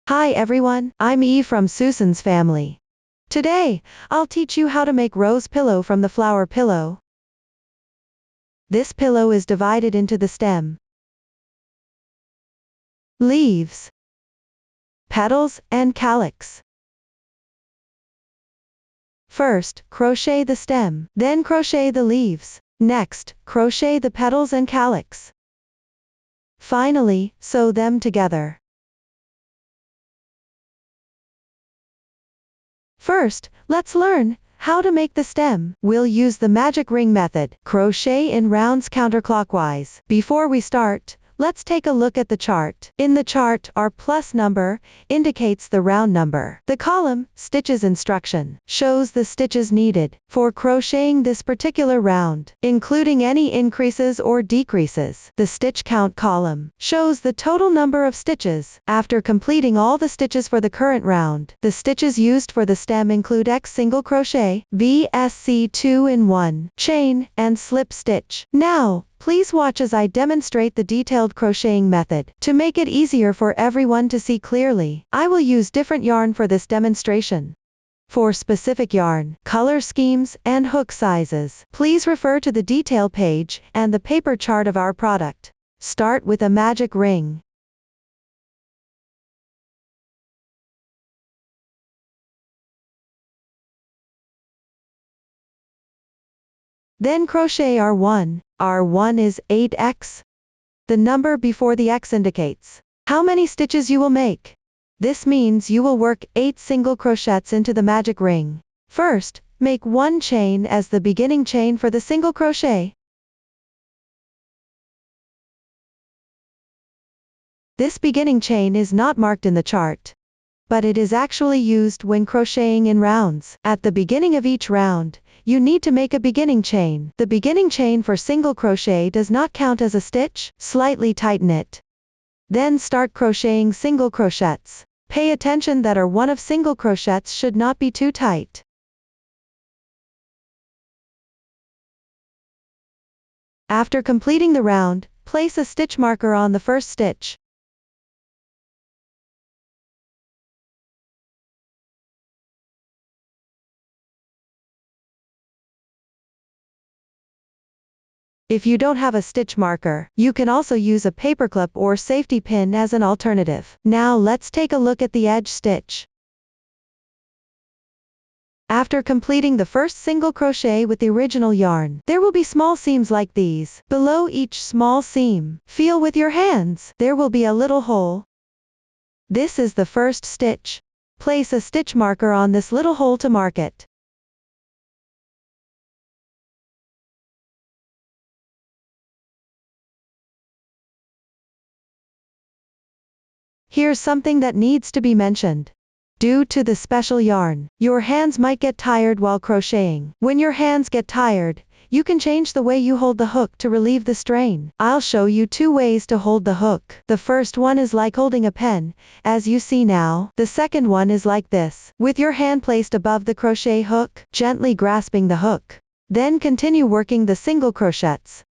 Hi everyone, I'm E from Susan's family. Today, I'll teach you how to make rose pillow from the flower pillow. This pillow is divided into the stem, leaves, petals, and calyx. First, crochet the stem, then crochet the leaves. Next, crochet the petals and calyx. Finally, sew them together. First, let's learn how to make the stem. We'll use the magic ring method, crochet in rounds counterclockwise. Before we start, let's take a look at the chart. In the chart, our plus number indicates the round number. The column, stitches instruction, shows the stitches needed for crocheting this particular round, including any increases or decreases. The stitch count column shows the total number of stitches after completing all the stitches for the current round. The stitches used for the stem include X single crochet, VSC 2-in-1, chain, and slip stitch. Now, please watch as I demonstrate the detailed crocheting method. To make it easier for everyone to see clearly, I will use different yarn for this demonstration. For specific yarn, color schemes, and hook sizes, please refer to the detail page and the paper chart of our product. Start with a magic ring. Then crochet R1. R1 is 8x. The number before the X indicates how many stitches you will make. This means you will work 8 single crochets into the magic ring. First, make 1 chain as the beginning chain for the single crochet. This beginning chain is not marked in the chart, but it is actually used when crocheting in rounds. At the beginning of each round, you need to make a beginning chain. The beginning chain for single crochet does not count as a stitch. Slightly tighten it. Then start crocheting single crochets. Pay attention that R1 of single crochets should not be too tight. After completing the round, place a stitch marker on the first stitch. If you don't have a stitch marker, you can also use a paperclip or safety pin as an alternative. Now let's take a look at the edge stitch. After completing the first single crochet with the original yarn, there will be small seams like these. Below each small seam, feel with your hands, there will be a little hole. This is the first stitch. Place a stitch marker on this little hole to mark it. Here's something that needs to be mentioned. Due to the special yarn, your hands might get tired while crocheting. When your hands get tired, you can change the way you hold the hook to relieve the strain. I'll show you 2 ways to hold the hook. The first one is like holding a pen, as you see now. The second one is like this, with your hand placed above the crochet hook, gently grasping the hook. Then continue working the single crochets.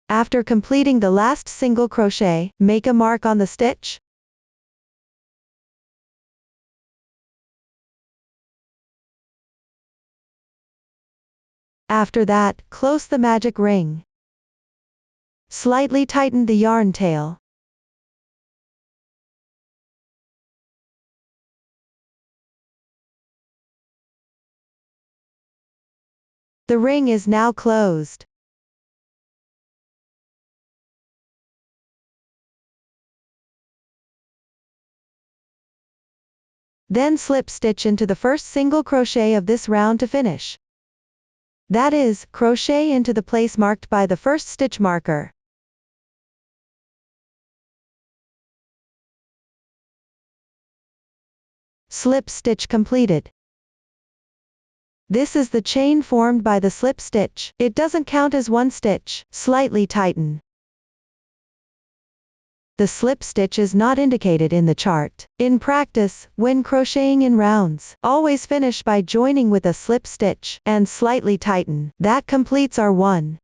After completing the last single crochet, make a mark on the stitch. After that, close the magic ring. Slightly tighten the yarn tail. The ring is now closed. Then slip stitch into the first single crochet of this round to finish. That is, crochet into the place marked by the first stitch marker. Slip stitch completed. This is the chain formed by the slip stitch. It doesn't count as one stitch. Slightly tighten. The slip stitch is not indicated in the chart. In practice, when crocheting in rounds, always finish by joining with a slip stitch and slightly tighten. That completes our one.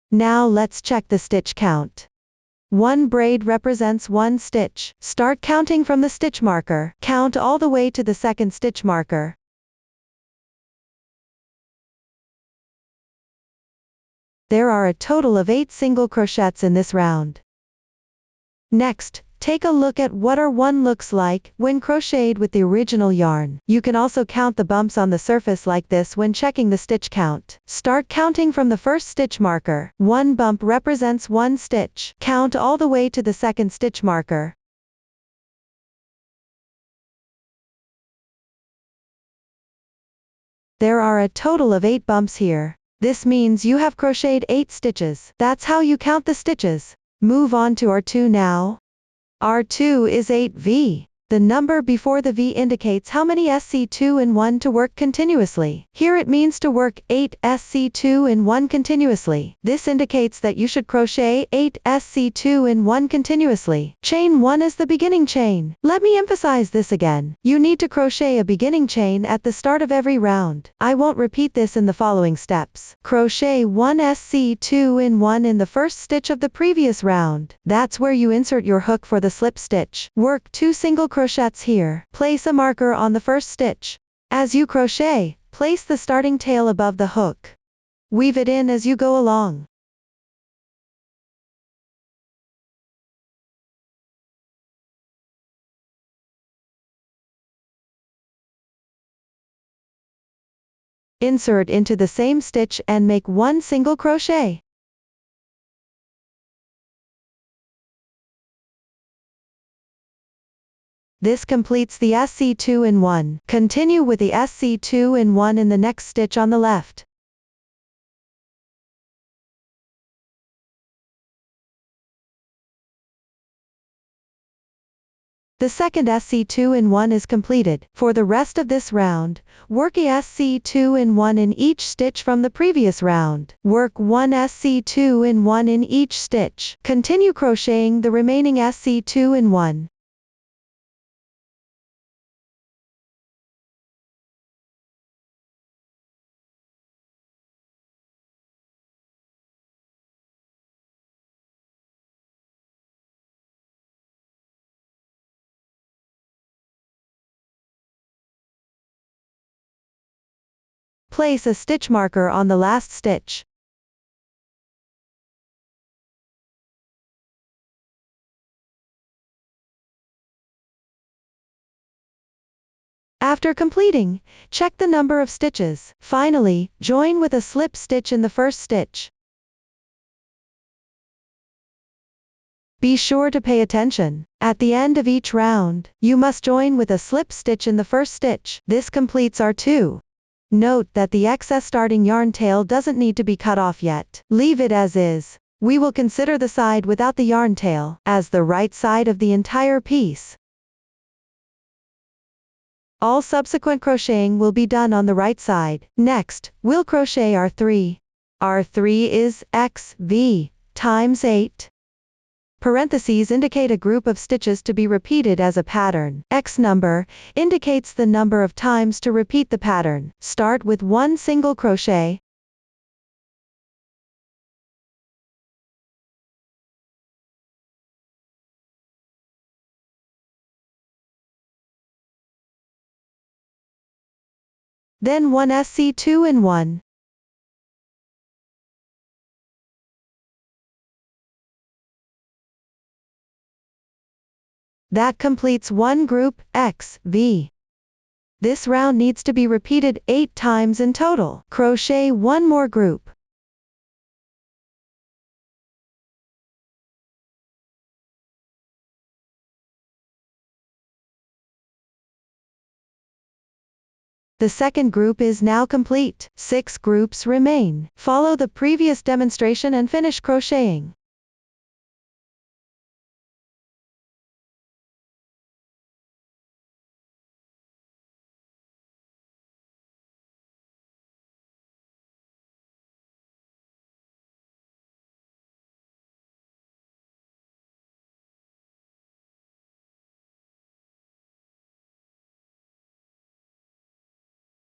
Now let's check the stitch count. One braid represents one stitch. Start counting from the stitch marker. Count all the way to the second stitch marker. There are a total of 8 single crochets in this round. Next, take a look at what our one looks like when crocheted with the original yarn. You can also count the bumps on the surface like this when checking the stitch count. Start counting from the first stitch marker. One bump represents one stitch. Count all the way to the second stitch marker. There are a total of 8 bumps here. This means you have crocheted 8 stitches. That's how you count the stitches. Move on to R2 now. R2 is 8V. The number before the V indicates how many SC2 in 1 to work continuously. Here it means to work 8 SC2 in 1 continuously. This indicates that you should crochet 8 SC2 in 1 continuously. Chain 1 is the beginning chain. Let me emphasize this again. You need to crochet a beginning chain at the start of every round. I won't repeat this in the following steps. Crochet 1 SC2 in 1 in the first stitch of the previous round. That's where you insert your hook for the slip stitch. Work 2 single crochets here. Place a marker on the first stitch. As you crochet, place the starting tail above the hook. Weave it in as you go along. Insert into the same stitch and make 1 single crochet. This completes the SC2 in 1. Continue with the SC2 in 1 in the next stitch on the left. The second SC2 in 1 is completed. For the rest of this round, work a SC2 in 1 in each stitch from the previous round. Work 1 SC2 in 1 in each stitch. Continue crocheting the remaining SC2 in 1. Place a stitch marker on the last stitch. After completing, check the number of stitches. Finally, join with a slip stitch in the first stitch. Be sure to pay attention. At the end of each round, you must join with a slip stitch in the first stitch. This completes our 2. Note that the excess starting yarn tail doesn't need to be cut off yet. Leave it as is. We will consider the side without the yarn tail as the right side of the entire piece. All subsequent crocheting will be done on the right side. Next, we'll crochet R3. R3 is XV times 8. Parentheses indicate a group of stitches to be repeated as a pattern. X number indicates the number of times to repeat the pattern. Start with 1 single crochet. Then 1 SC2 in 1. That completes one group, XV. This round needs to be repeated 8 times in total. Crochet one more group. The second group is now complete. 6 groups remain. Follow the previous demonstration and finish crocheting.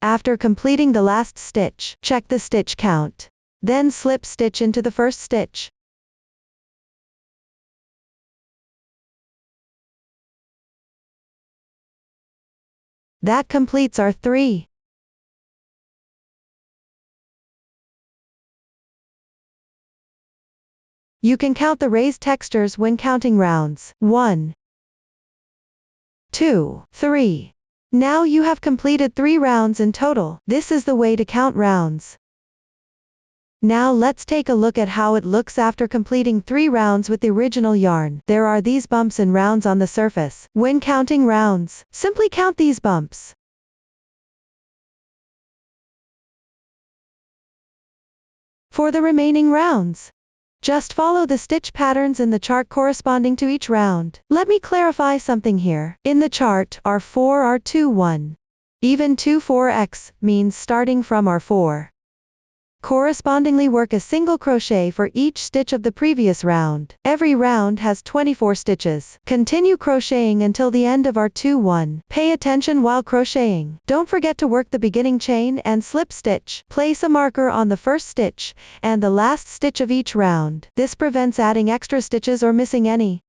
After completing the last stitch, check the stitch count. Then slip stitch into the first stitch. That completes our 3. You can count the raised textures when counting rounds. 1, 2, 3. Now you have completed 3 rounds in total. This is the way to count rounds. Now let's take a look at how it looks after completing 3 rounds with the original yarn. There are these bumps and rounds on the surface. When counting rounds, simply count these bumps. For the remaining rounds, just follow the stitch patterns in the chart corresponding to each round. Let me clarify something here. In the chart, R4 R2 1. Even 2 4x means starting from R4. Correspondingly work a single crochet for each stitch of the previous round. Every round has 24 stitches. Continue crocheting until the end of R2 1. Pay attention while crocheting. Don't forget to work the beginning chain and slip stitch. Place a marker on the first stitch and the last stitch of each round. This prevents adding extra stitches or missing any.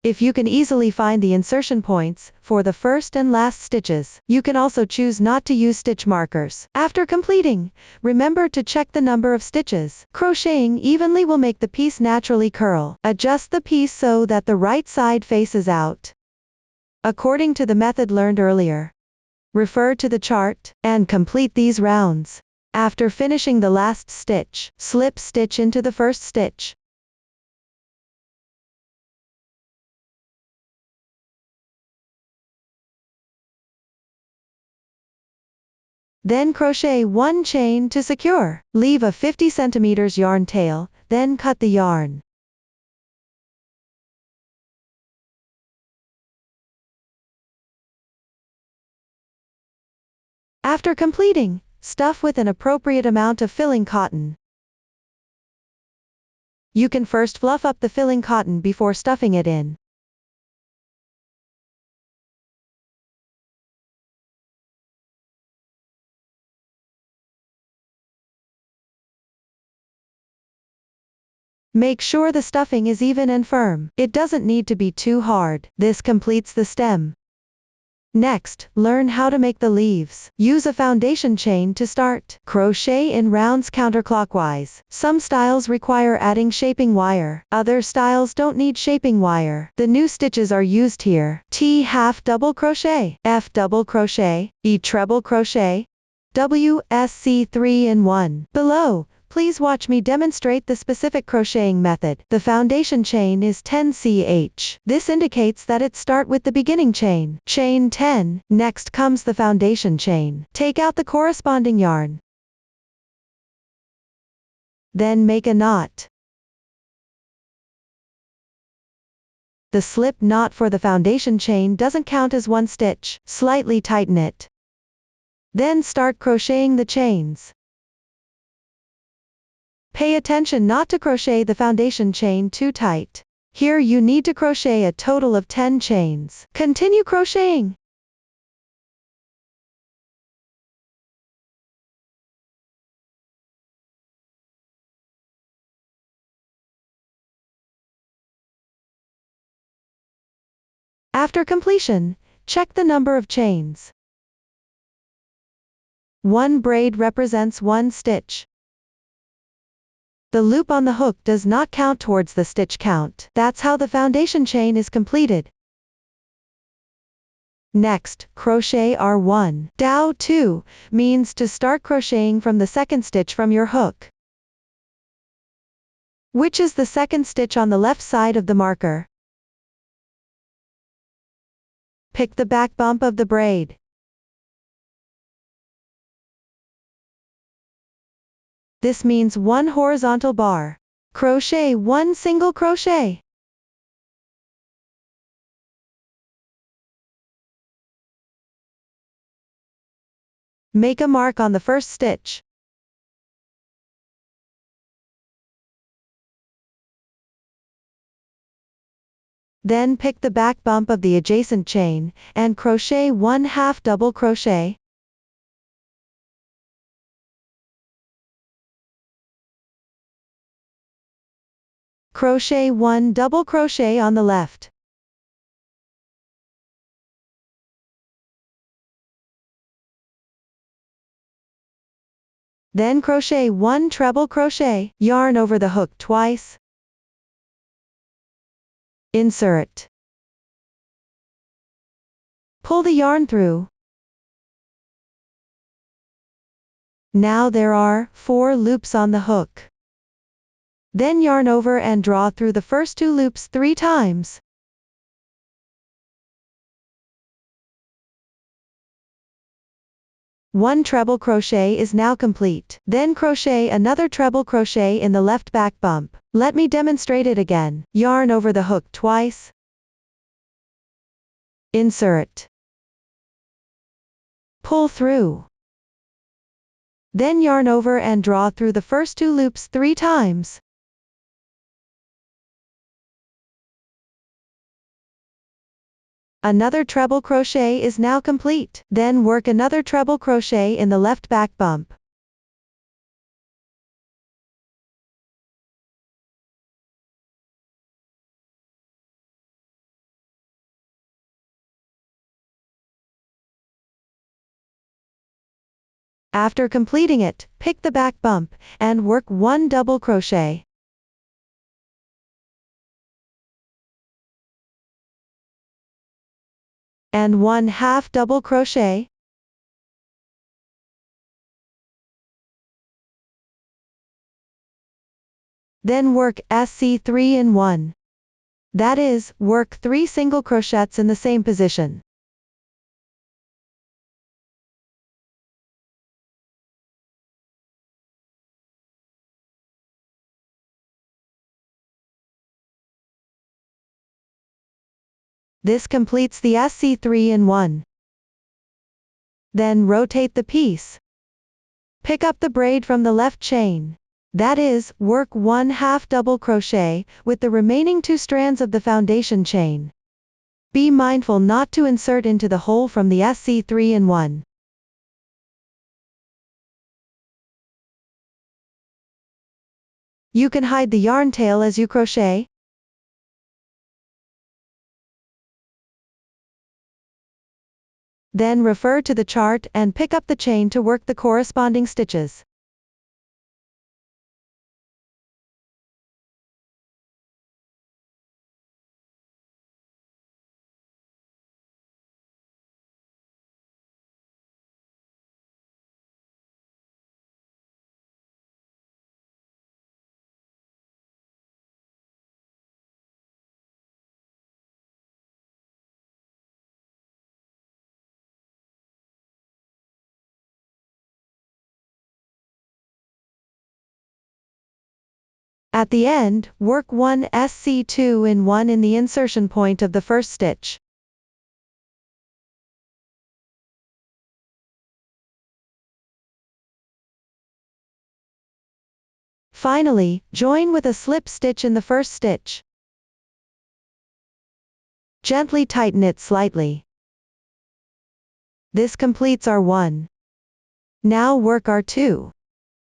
If you can easily find the insertion points for the first and last stitches, you can also choose not to use stitch markers. After completing, remember to check the number of stitches. Crocheting evenly will make the piece naturally curl. Adjust the piece so that the right side faces out, according to the method learned earlier. Refer to the chart and complete these rounds. After finishing the last stitch, slip stitch into the first stitch. Then crochet 1 chain to secure. Leave a 50 cm yarn tail, then cut the yarn. After completing, stuff with an appropriate amount of filling cotton. You can first fluff up the filling cotton before stuffing it in. Make sure the stuffing is even and firm. It doesn't need to be too hard. This completes the stem. Next, learn how to make the leaves. Use a foundation chain to start. Crochet in rounds counterclockwise. Some styles require adding shaping wire. Other styles don't need shaping wire. The new stitches are used here. T half double crochet, F double crochet, E treble crochet, W SC 3 in 1. Below, please watch me demonstrate the specific crocheting method. The foundation chain is 10 ch. This indicates that it start with the beginning chain. Chain 10. Next comes the foundation chain. Take out the corresponding yarn. Then make a knot. The slip knot for the foundation chain doesn't count as one stitch. Slightly tighten it. Then start crocheting the chains. Pay attention not to crochet the foundation chain too tight. Here you need to crochet a total of 10 chains. Continue crocheting. After completion, check the number of chains. 1 braid represents 1 stitch. The loop on the hook does not count towards the stitch count. That's how the foundation chain is completed. Next, crochet R1. Dow 2 means to start crocheting from the second stitch from your hook, which is the second stitch on the left side of the marker. Pick the back bump of the braid. This means 1 horizontal bar. Crochet 1 single crochet. Make a mark on the first stitch. Then pick the back bump of the adjacent chain, and crochet 1/2 double crochet. Crochet 1 double crochet on the left. Then crochet 1 treble crochet, yarn over the hook twice. Insert. Pull the yarn through. Now there are 4 loops on the hook. Then yarn over and draw through the first 2 loops 3 times. One treble crochet is now complete. Then crochet another treble crochet in the left back bump. Let me demonstrate it again. Yarn over the hook twice. Insert. Pull through. Then yarn over and draw through the first 2 loops 3 times. Another treble crochet is now complete. Then work another treble crochet in the left back bump. After completing it, pick the back bump, and work 1 double crochet. And 1 half double crochet. Then work SC3 in 1. That is, work 3 single crochets in the same position. This completes the SC3 in 1. Then rotate the piece. Pick up the braid from the left chain. That is, work 1 half double crochet with the remaining 2 strands of the foundation chain. Be mindful not to insert into the hole from the SC3 in 1. You can hide the yarn tail as you crochet. Then refer to the chart and pick up the chain to work the corresponding stitches. At the end, work 1 SC2 in 1 in the insertion point of the first stitch. Finally, join with a slip stitch in the first stitch. Gently tighten it slightly. This completes our 1. Now work our 2.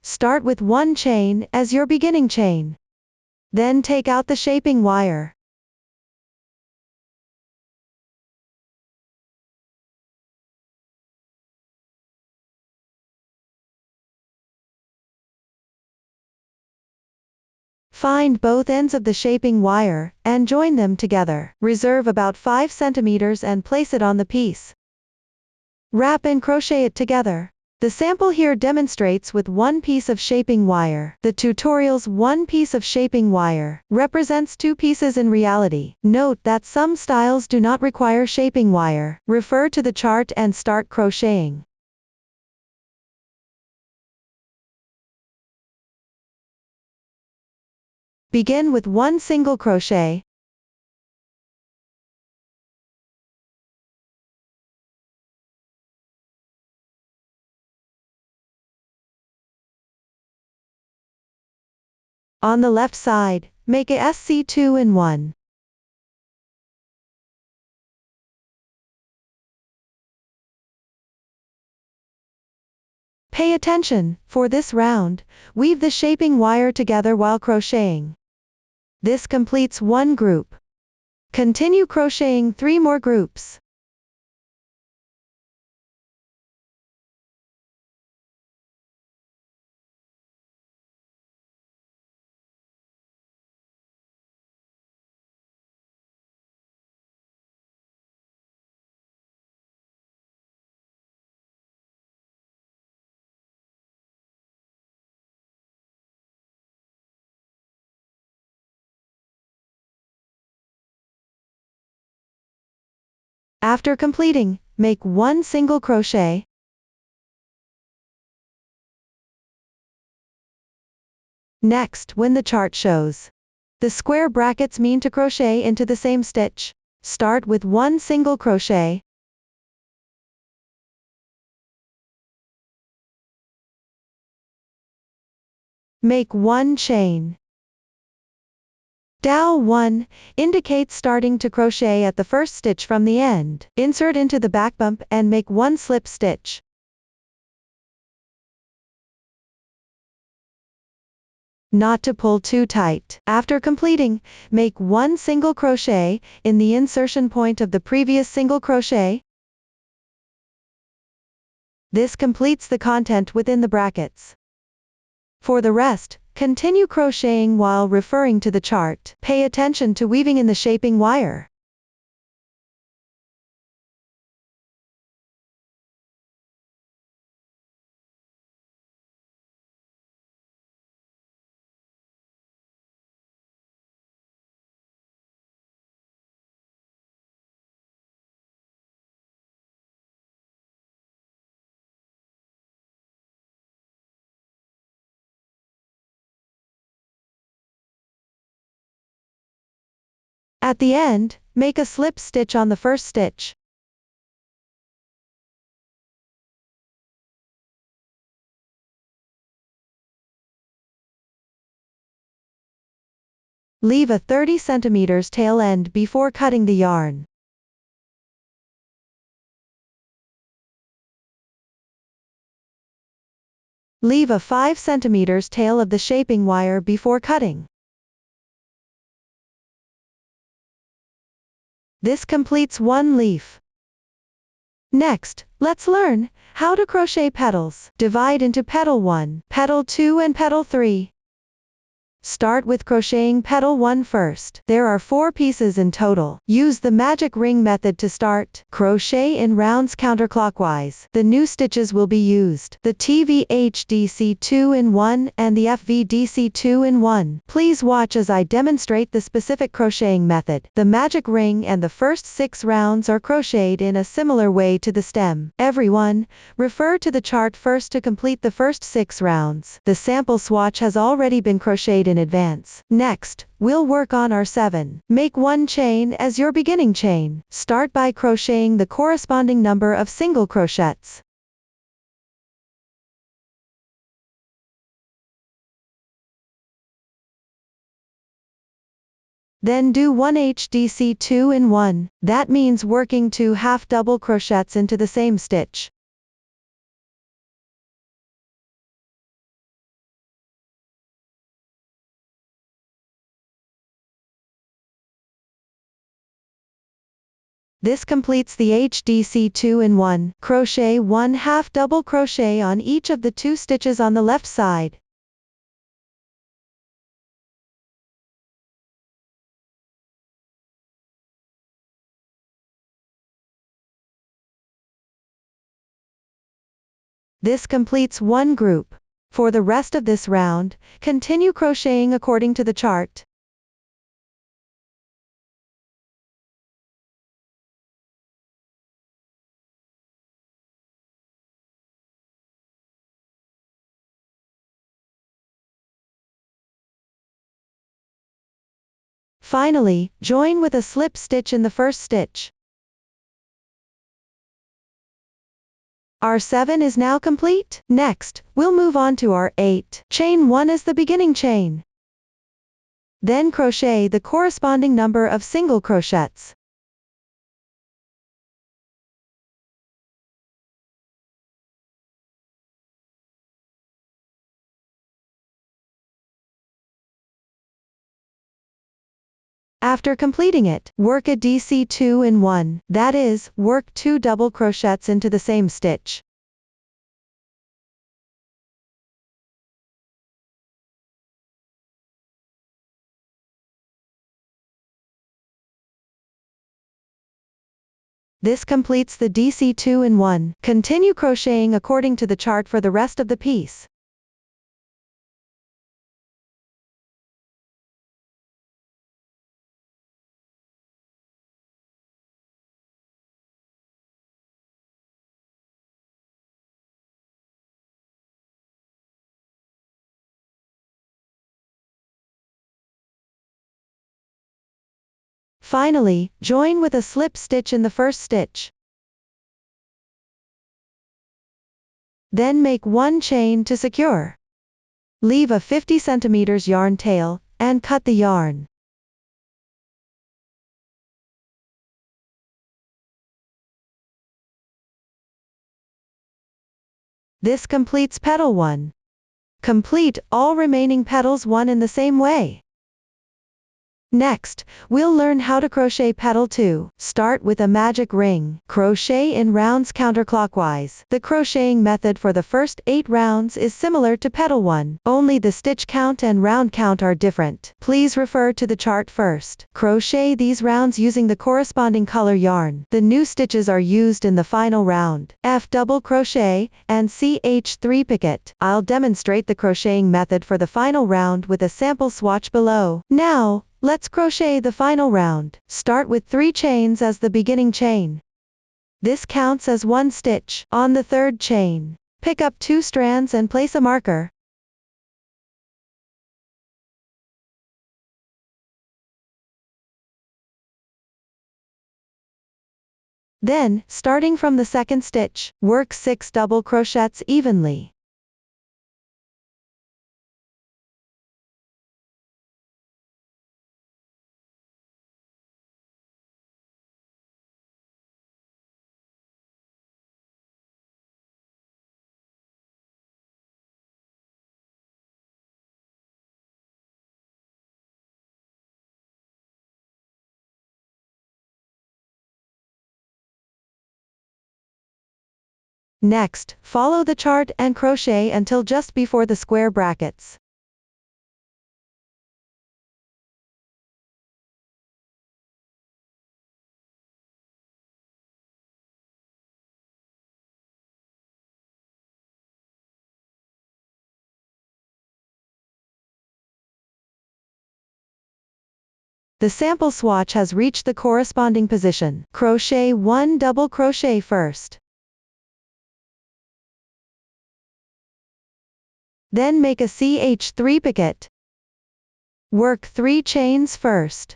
Start with 1 chain as your beginning chain. Then take out the shaping wire. Find both ends of the shaping wire, and join them together. Reserve about 5 centimeters and place it on the piece. Wrap and crochet it together. The sample here demonstrates with 1 piece of shaping wire. The tutorial's 1 piece of shaping wire represents 2 pieces in reality. Note that some styles do not require shaping wire. Refer to the chart and start crocheting. Begin with 1 single crochet. On the left side, make a SC2 in 1. Pay attention, for this round, weave the shaping wire together while crocheting. This completes one group. Continue crocheting 3 more groups. After completing, make 1 single crochet. Next, when the chart shows the square brackets mean to crochet into the same stitch. Start with 1 single crochet. Make 1 chain. Dowel 1 indicates starting to crochet at the first stitch from the end. Insert into the back bump and make 1 slip stitch. Not to pull too tight. After completing, make 1 single crochet in the insertion point of the previous single crochet. This completes the content within the brackets. For the rest, continue crocheting while referring to the chart. Pay attention to weaving in the shaping wire. At the end, make a slip stitch on the first stitch. Leave a 30 cm tail end before cutting the yarn. Leave a 5 cm tail of the shaping wire before cutting. This completes one leaf. Next, let's learn how to crochet petals. Divide into petal 1, petal 2 and petal 3. Start with crocheting petal 1 first. There are 4 pieces in total. Use the magic ring method to start. Crochet in rounds counterclockwise. The new stitches will be used: the TVHDC 2-in-1 and the FVDC 2-in-1. Please watch as I demonstrate the specific crocheting method. The magic ring and the first 6 rounds are crocheted in a similar way to the stem. Everyone, refer to the chart first to complete the first 6 rounds. The sample swatch has already been crocheted in advance. Next, we'll work on our 7. Make 1 chain as your beginning chain. Start by crocheting the corresponding number of single crochets. Then do 1 HDC 2-in-1. That means working 2 half double crochets into the same stitch. This completes the HDC 2-in-1. Crochet 1 half double crochet on each of the 2 stitches on the left side. This completes one group. For the rest of this round, continue crocheting according to the chart. Finally, join with a slip stitch in the first stitch. Our 7 is now complete. Next, we'll move on to our 8. Chain 1 as the beginning chain. Then crochet the corresponding number of single crochets. After completing it, work a DC 2 in 1, that is, work 2 double crochets into the same stitch. This completes the DC 2 in 1. Continue crocheting according to the chart for the rest of the piece. Finally, join with a slip stitch in the first stitch. Then make 1 chain to secure. Leave a 50 cm yarn tail, and cut the yarn. This completes petal 1. Complete all remaining petals 1 in the same way. Next, we'll learn how to crochet petal 2. Start with a magic ring. Crochet in rounds counterclockwise. The crocheting method for the first 8 rounds is similar to petal 1, only the stitch count and round count are different. Please refer to the chart first. Crochet these rounds using the corresponding color yarn. The new stitches are used in the final round. F double crochet and CH3 picket. I'll demonstrate the crocheting method for the final round with a sample swatch below. Now, let's crochet the final round. Start with 3 chains as the beginning chain. This counts as 1 stitch. On the 3rd chain, pick up 2 strands and place a marker. Then, starting from the 2nd stitch, work 6 double crochets evenly. Next, follow the chart and crochet until just before the square brackets. The sample swatch has reached the corresponding position. Crochet 1 double crochet first. Then make a CH3 picket. Work 3 chains first.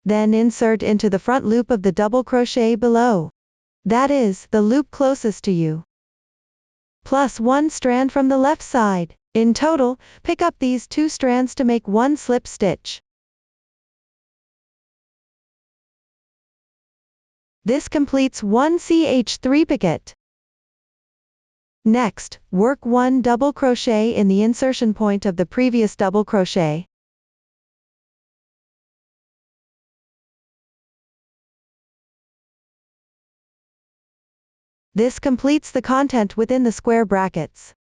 Then insert into the front loop of the double crochet below. That is, the loop closest to you. Plus 1 strand from the left side. In total, pick up these 2 strands to make 1 slip stitch. This completes 1 CH3 picket. Next, work 1 double crochet in the insertion point of the previous double crochet. This completes the content within the square brackets.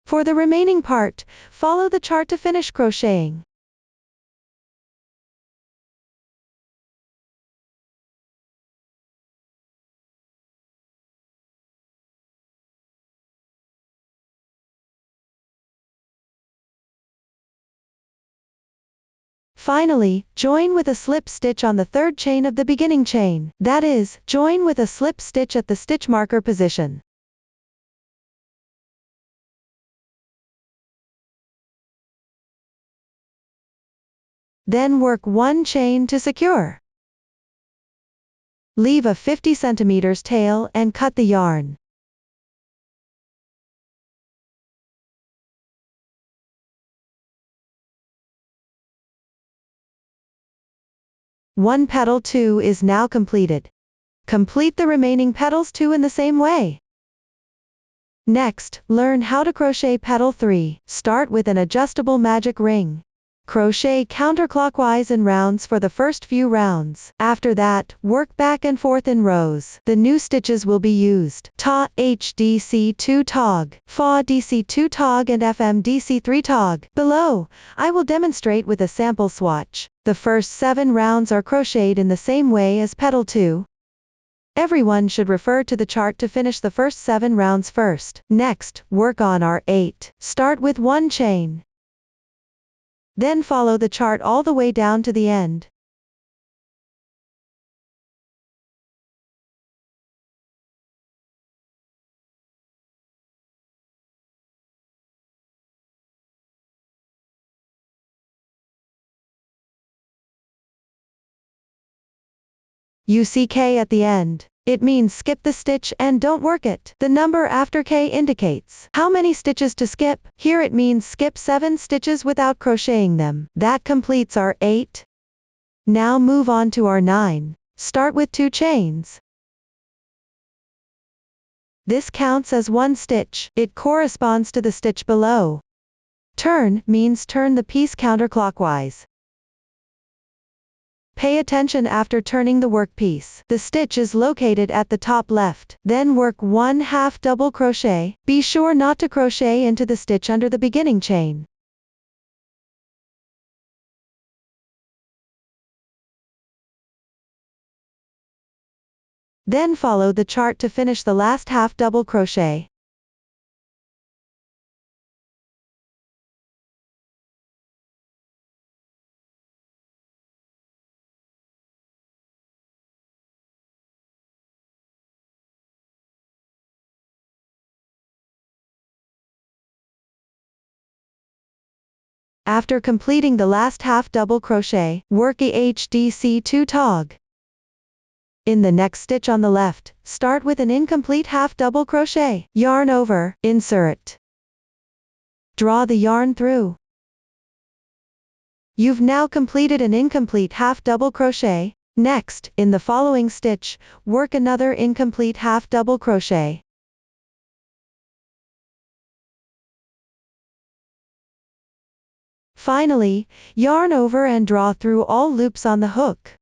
For the remaining part, follow the chart to finish crocheting. Finally, join with a slip stitch on the 3rd chain of the beginning chain. That is, join with a slip stitch at the stitch marker position. Then work 1 chain to secure. Leave a 50 cm tail and cut the yarn. One petal 2 is now completed. Complete the remaining petals 2 in the same way. Next, learn how to crochet petal 3. Start with an adjustable magic ring. Crochet counterclockwise in rounds for the first few rounds. After that, work back and forth in rows. The new stitches will be used: Ta HDC2 tog, Fa DC2 tog and FMDC3 tog. Below, I will demonstrate with a sample swatch. The first 7 rounds are crocheted in the same way as petal 2. Everyone should refer to the chart to finish the first 7 rounds first. Next, work on R8. Start with 1 chain. Then follow the chart all the way down to the end. You see K at the end. It means skip the stitch and don't work it. The number after K indicates how many stitches to skip. Here it means skip 7 stitches without crocheting them. That completes our 8. Now move on to our 9. Start with 2 chains. This counts as 1 stitch. It corresponds to the stitch below. Turn means turn the piece counterclockwise. Pay attention after turning the workpiece. The stitch is located at the top left. Then work 1/2 double crochet. Be sure not to crochet into the stitch under the beginning chain. Then follow the chart to finish the last 1/2 double crochet. After completing the last 1/2 double crochet, work a HDC2 tog. In the next stitch on the left, start with an incomplete 1/2 double crochet. Yarn over, insert. Draw the yarn through. You've now completed an incomplete 1/2 double crochet. Next, in the following stitch, work another incomplete 1/2 double crochet. Finally, yarn over and draw through all loops on the hook.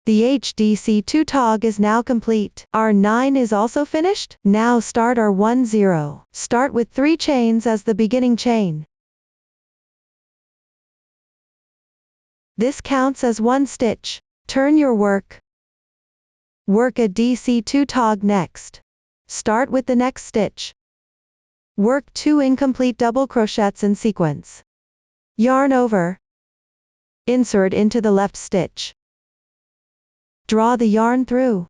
The HDC2 tog is now complete. Our 9 is also finished. Now start our 10. Start with 3 chains as the beginning chain. This counts as 1 stitch. Turn your work. Work a DC2 tog next. Start with the next stitch. Work 2 incomplete double crochets in sequence. Yarn over. Insert into the left stitch. Draw the yarn through.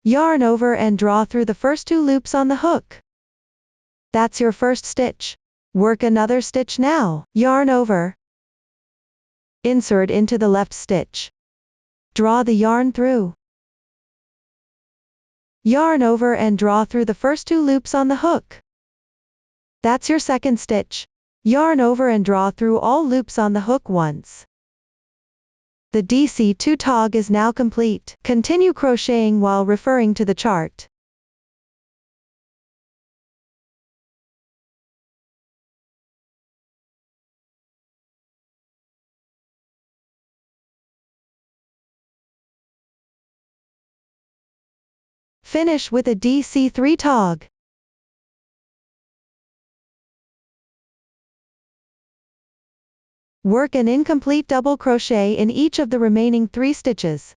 Yarn over and draw through the first 2 loops on the hook. That's your first stitch. Work another stitch now. Yarn over. Insert into the left stitch. Draw the yarn through. Yarn over and draw through the first 2 loops on the hook. That's your second stitch. Yarn over and draw through all loops on the hook once. The DC2 tog is now complete. Continue crocheting while referring to the chart. Finish with a DC3 tog. Work an incomplete double crochet in each of the remaining 3 stitches.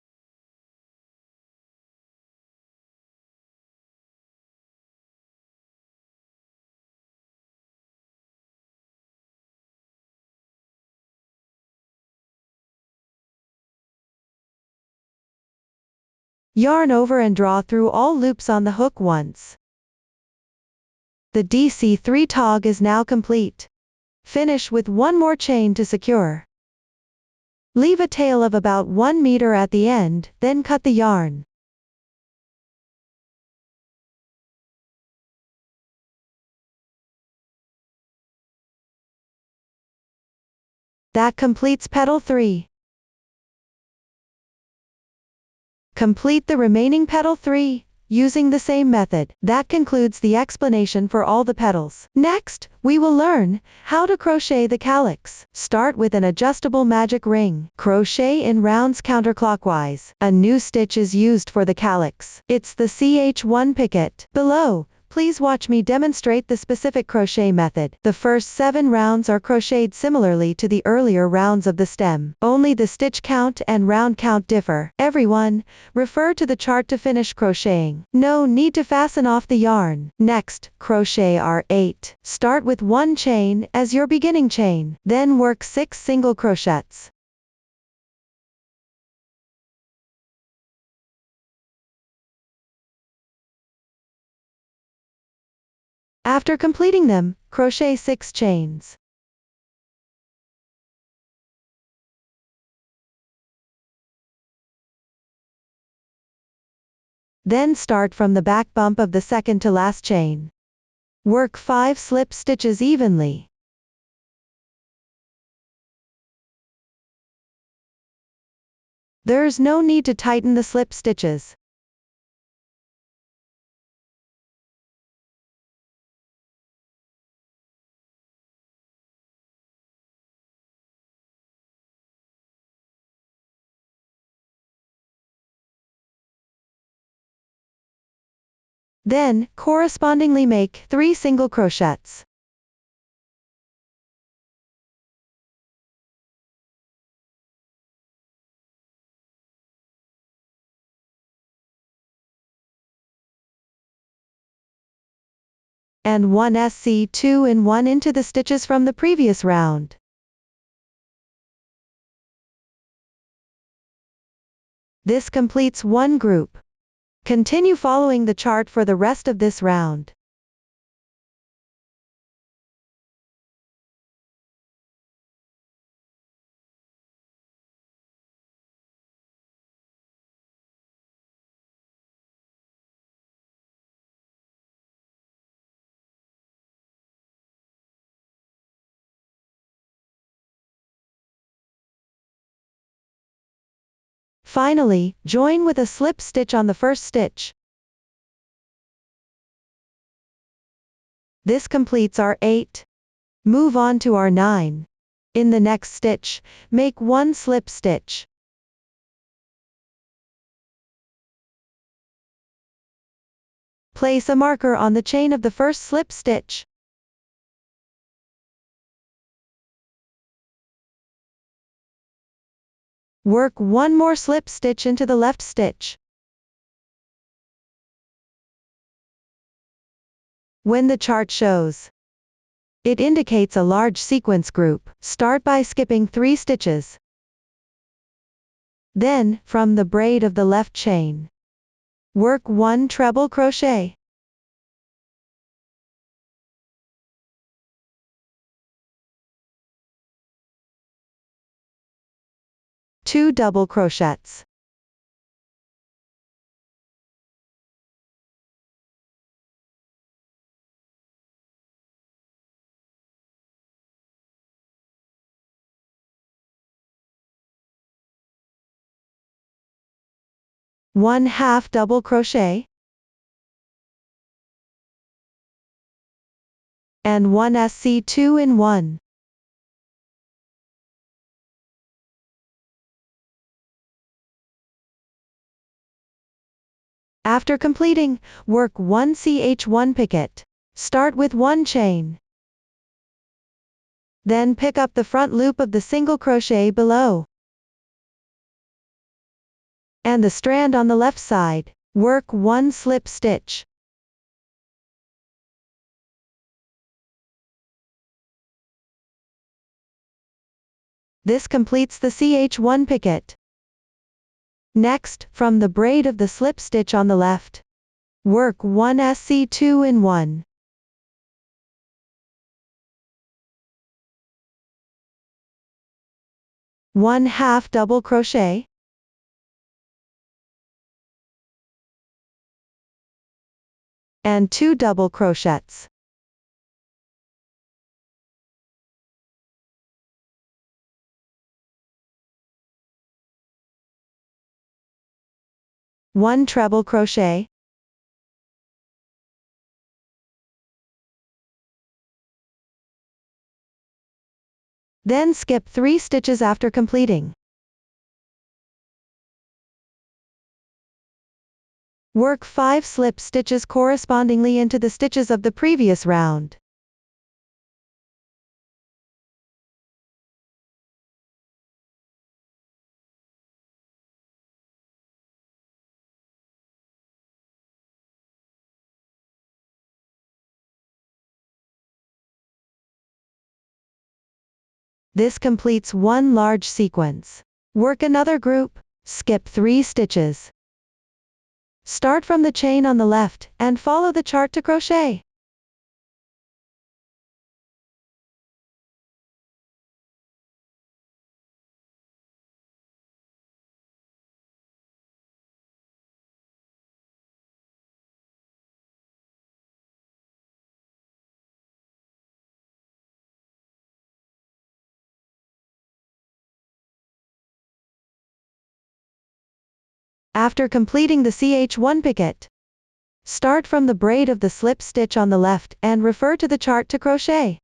Yarn over and draw through all loops on the hook once. The DC3 tog is now complete. Finish with 1 more chain to secure. Leave a tail of about 1 meter at the end, then cut the yarn. That completes petal 3. Complete the remaining petal 3, using the same method. That concludes the explanation for all the petals. Next, we will learn how to crochet the calyx. Start with an adjustable magic ring. Crochet in rounds counterclockwise. A new stitch is used for the calyx. It's the CH1 picket. Below, please watch me demonstrate the specific crochet method. The first 7 rounds are crocheted similarly to the earlier rounds of the stem. Only the stitch count and round count differ. Everyone, refer to the chart to finish crocheting. No need to fasten off the yarn. Next, crochet R8. Start with 1 chain as your beginning chain. Then work 6 single crochets. After completing them, crochet 6 chains. Then start from the back bump of the second to last chain. Work 5 slip stitches evenly. There's no need to tighten the slip stitches. Then, correspondingly make 3 single crochets. And 1 SC2 and 1 into the stitches from the previous round. This completes one group. Continue following the chart for the rest of this round. Finally, join with a slip stitch on the first stitch. This completes our 8. Move on to our 9. In the next stitch, make 1 slip stitch. Place a marker on the chain of the first slip stitch. Work 1 more slip stitch into the left stitch. When the chart shows, it indicates a large sequence group. Start by skipping 3 stitches. Then, from the braid of the left chain, work 1 treble crochet. Two double crochets. One half double crochet. And 1 SC2 in 1. After completing, work 1 CH1 picket. Start with 1 chain. Then pick up the front loop of the single crochet below. And the strand on the left side. Work 1 slip stitch. This completes the CH1 picket. Next, from the braid of the slip stitch on the left, work 1 SC2 in 1. One half double crochet. And 2 double crochets. 1 treble crochet, then skip 3 stitches after completing. Work 5 slip stitches correspondingly into the stitches of the previous round. This completes one large sequence. Work another group, skip 3 stitches. Start from the chain on the left, and follow the chart to crochet. After completing the CH1 picket, start from the braid of the slip stitch on the left, and refer to the chart to crochet.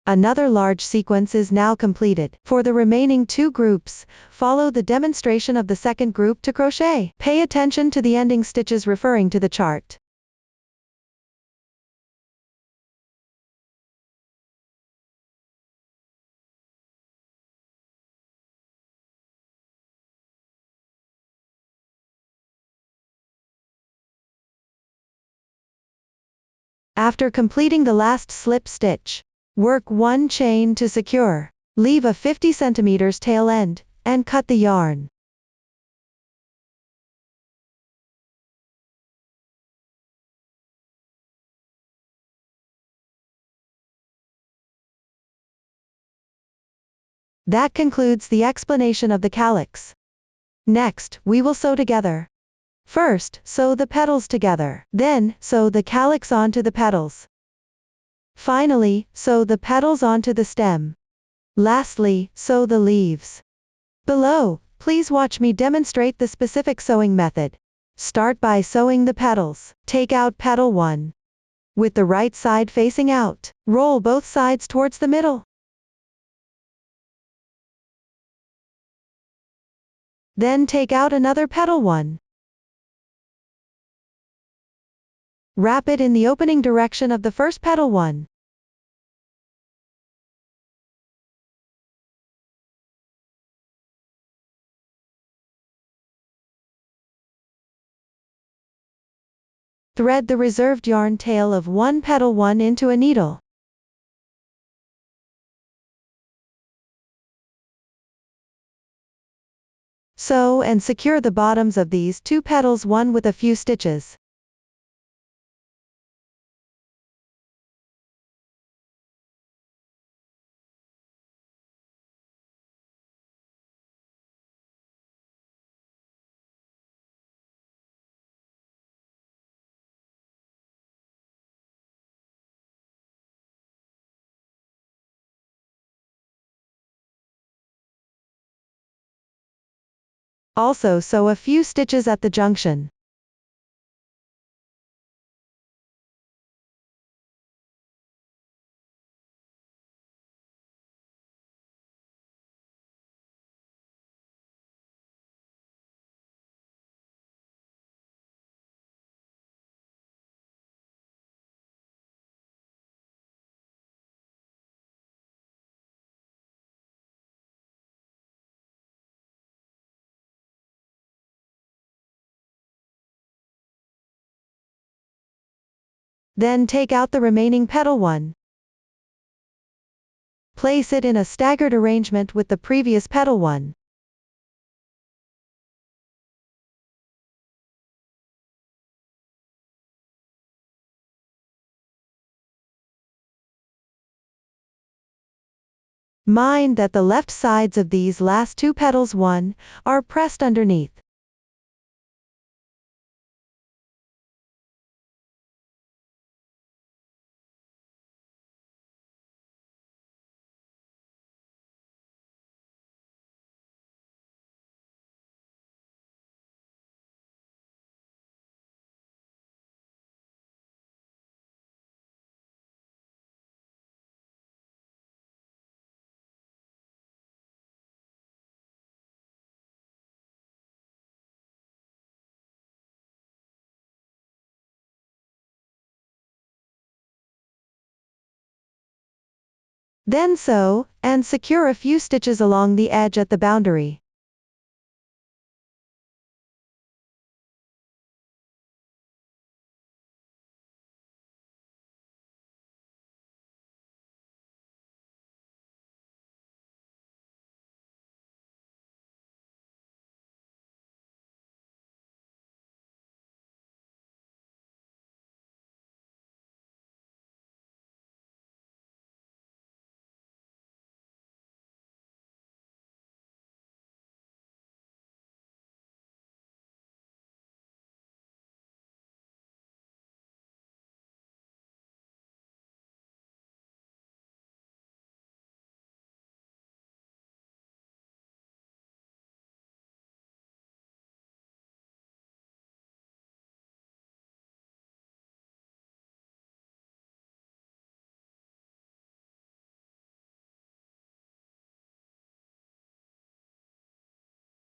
Another large sequence is now completed. For the remaining 2 groups, follow the demonstration of the second group to crochet. Pay attention to the ending stitches referring to the chart. After completing the last slip stitch, work 1 chain to secure. Leave a 50 cm tail end, and cut the yarn. That concludes the explanation of the calyx. Next, we will sew together. First, sew the petals together. Then, sew the calyx onto the petals. Finally, sew the petals onto the stem. Lastly, sew the leaves. Below, please watch me demonstrate the specific sewing method. Start by sewing the petals. Take out petal 1. With the right side facing out, roll both sides towards the middle. Then take out another petal 1. Wrap it in the opening direction of the first petal 1. Thread the reserved yarn tail of 1 petal 1 into a needle. Sew and secure the bottoms of these 2 petals 1 with a few stitches. Also sew a few stitches at the junction. Then take out the remaining petal 1. Place it in a staggered arrangement with the previous petal 1. Mind that the left sides of these last two petals are pressed underneath. Then sew, and secure a few stitches along the edge at the boundary.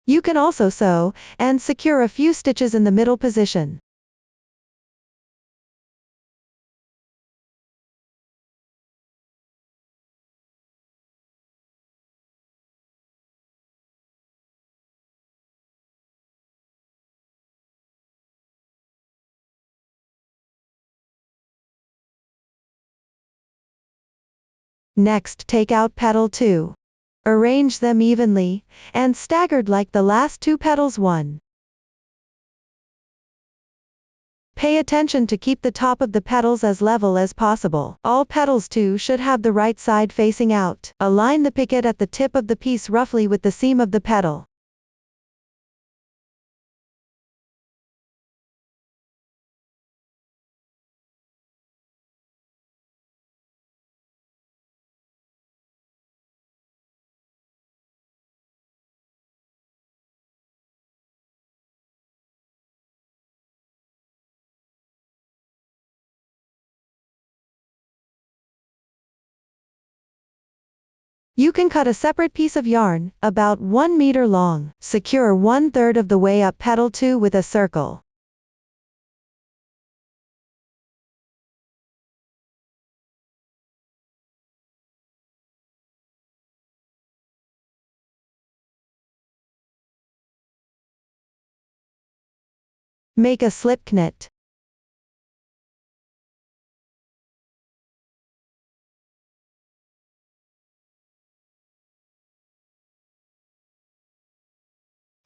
You can also sew, and secure a few stitches in the middle position. Next, take out petal 2. Arrange them evenly, and staggered like the last two petals. Pay attention to keep the top of the petals as level as possible. All petals 2 should have the right side facing out. Align the picket at the tip of the piece roughly with the seam of the petal. You can cut a separate piece of yarn, about 1 meter long. Secure 1/3 of the way up petal 2 with a circle. Make a slip knit.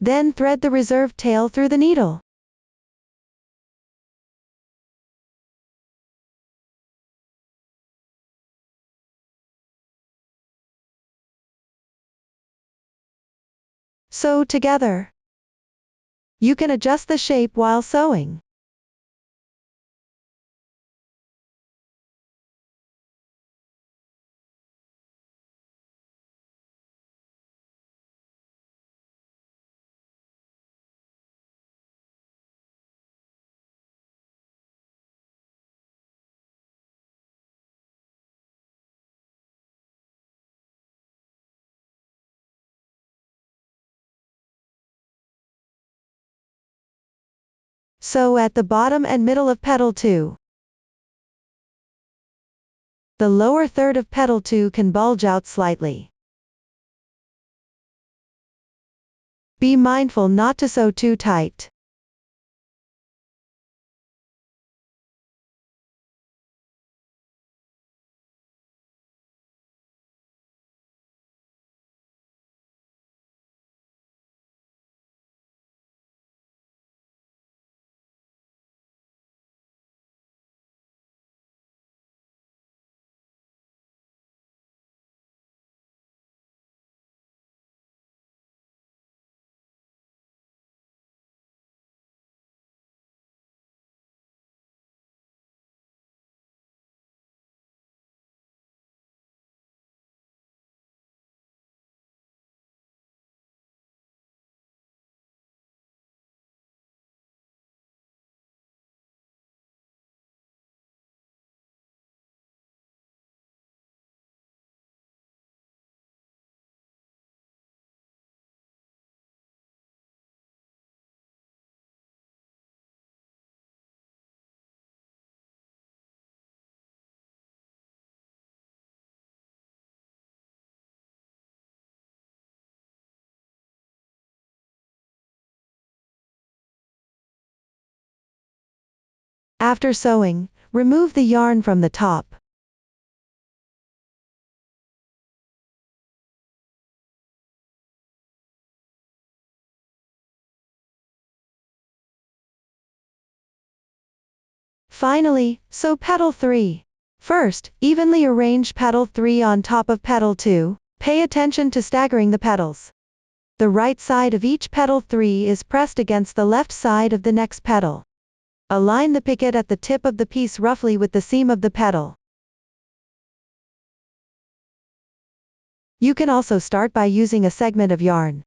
Then thread the reserved tail through the needle. Sew together. You can adjust the shape while sewing. Sew at the bottom and middle of petal 2. The lower third of petal 2 can bulge out slightly. Be mindful not to sew too tight. After sewing, remove the yarn from the top. Finally, sew petal 3. First, evenly arrange petal 3 on top of petal 2. Pay attention to staggering the petals. The right side of each petal 3 is pressed against the left side of the next petal. Align the picket at the tip of the piece roughly with the seam of the petal. You can also start by using a segment of yarn.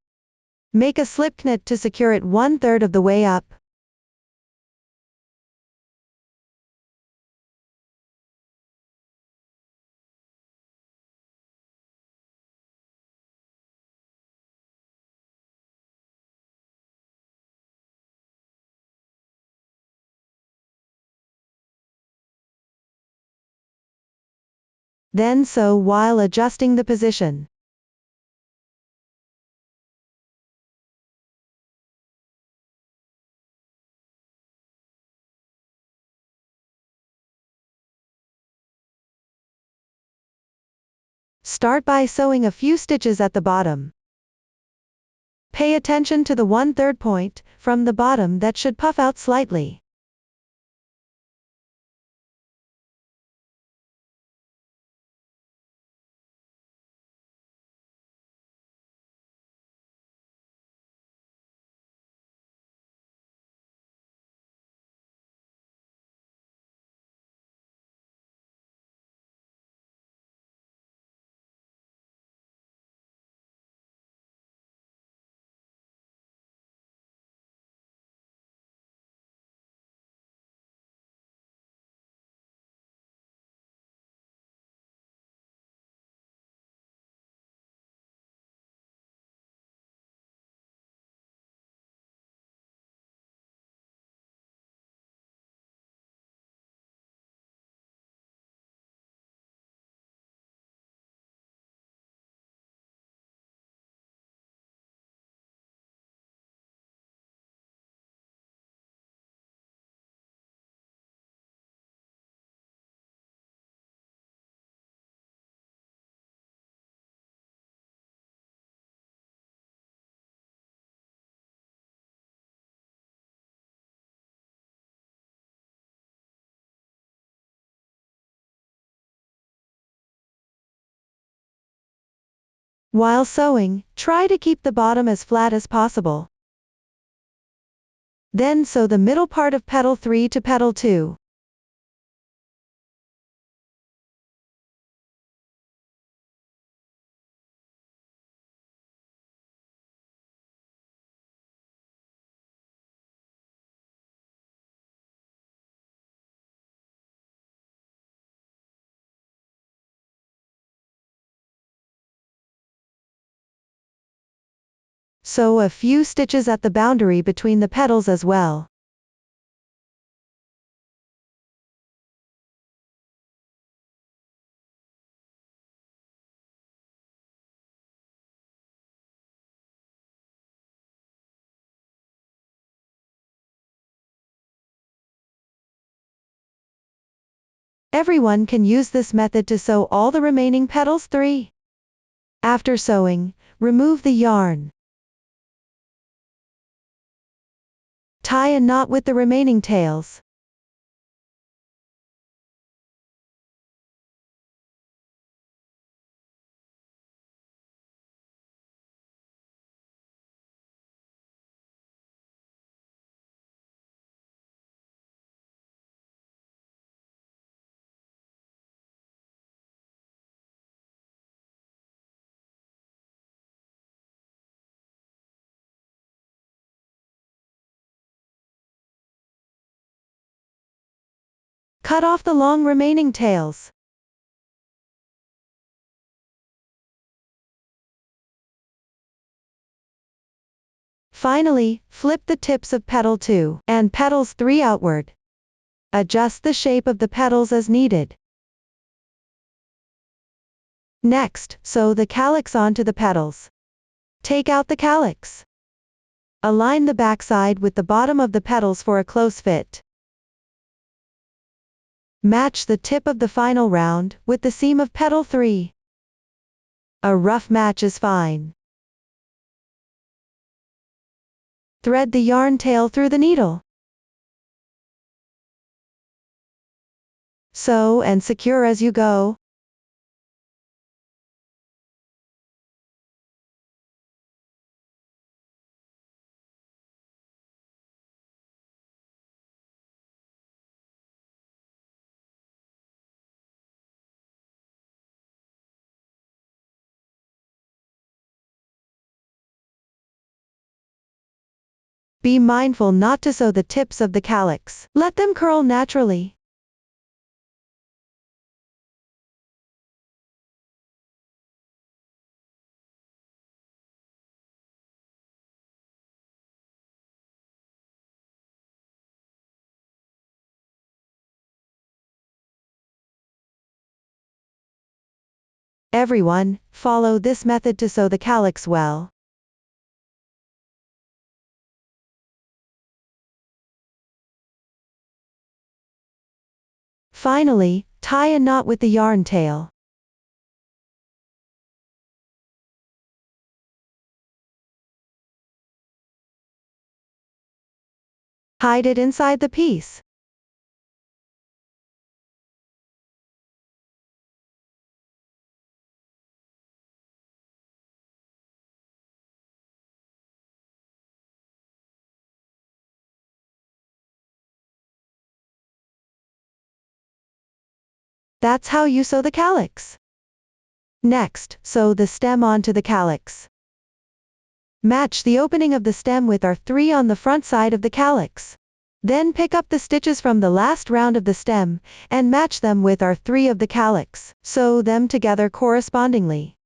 Make a slip knot to secure it 1/3 of the way up. Then sew while adjusting the position. Start by sewing a few stitches at the bottom. Pay attention to the 1/3 point from the bottom that should puff out slightly. While sewing, try to keep the bottom as flat as possible. Then sew the middle part of petal 3 to petal 2. Sew a few stitches at the boundary between the petals as well. Everyone can use this method to sew all the remaining petals 3. After sewing, remove the yarn. Tie a knot with the remaining tails. Cut off the long remaining tails. Finally, flip the tips of petal 2 and petals 3 outward. Adjust the shape of the petals as needed. Next, sew the calyx onto the petals. Take out the calyx. Align the backside with the bottom of the petals for a close fit. Match the tip of the final round with the seam of petal 3. A rough match is fine. Thread the yarn tail through the needle. Sew and secure as you go. Be mindful not to sew the tips of the calyx. Let them curl naturally. Everyone, follow this method to sew the calyx well. Finally, tie a knot with the yarn tail. Hide it inside the piece. That's how you sew the calyx. Next, sew the stem onto the calyx. Match the opening of the stem with R3 on the front side of the calyx. Then pick up the stitches from the last round of the stem, and match them with R3 of the calyx. Sew them together correspondingly.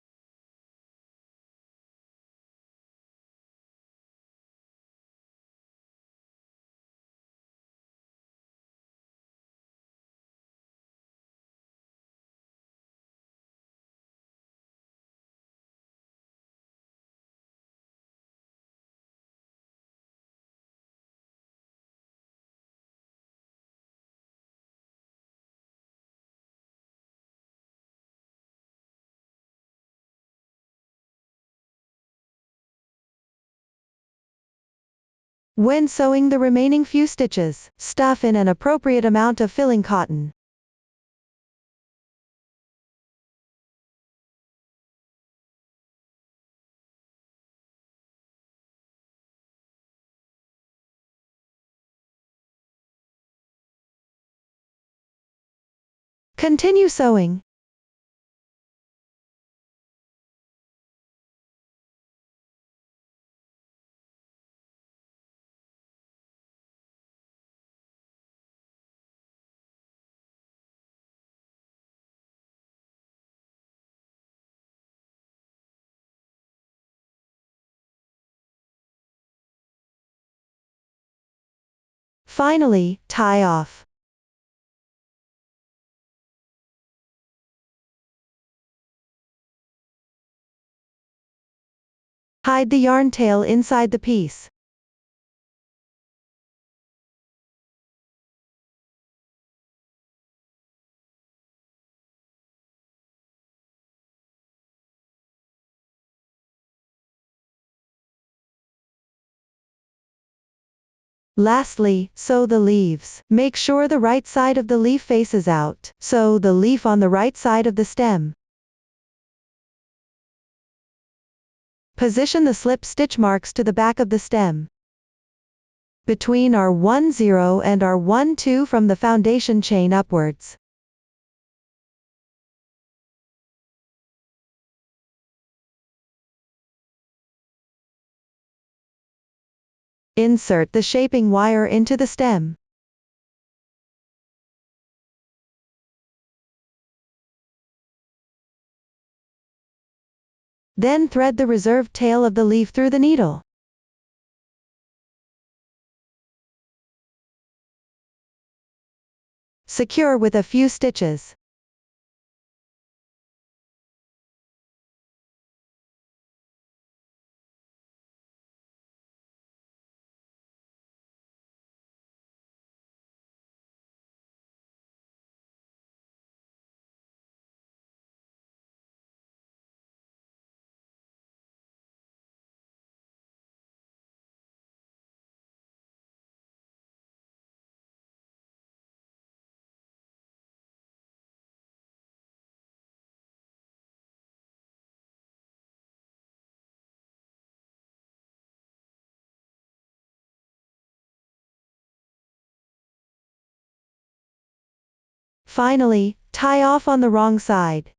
When sewing the remaining few stitches, stuff in an appropriate amount of filling cotton. Continue sewing. Finally, tie off. Hide the yarn tail inside the piece. Lastly, sew the leaves. Make sure the right side of the leaf faces out. Sew the leaf on the right side of the stem. Position the slip stitch marks to the back of the stem. Between R10 and R12 from the foundation chain upwards. Insert the shaping wire into the stem. Then thread the reserved tail of the leaf through the needle. Secure with a few stitches. Finally, tie off on the wrong side.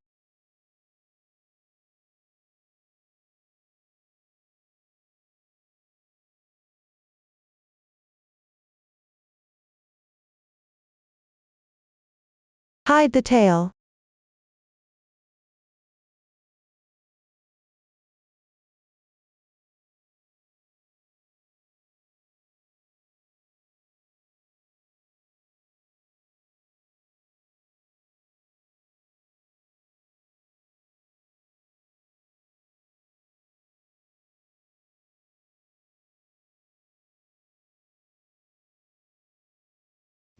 Hide the tail.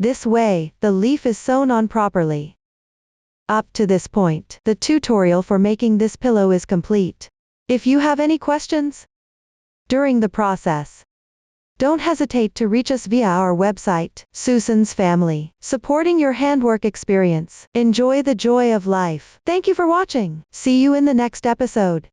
This way, the leaf is sewn on properly. Up to this point, the tutorial for making this pillow is complete. If you have any questions during the process, don't hesitate to reach us via our website, Susan's Family, supporting your handwork experience. Enjoy the joy of life. Thank you for watching. See you in the next episode.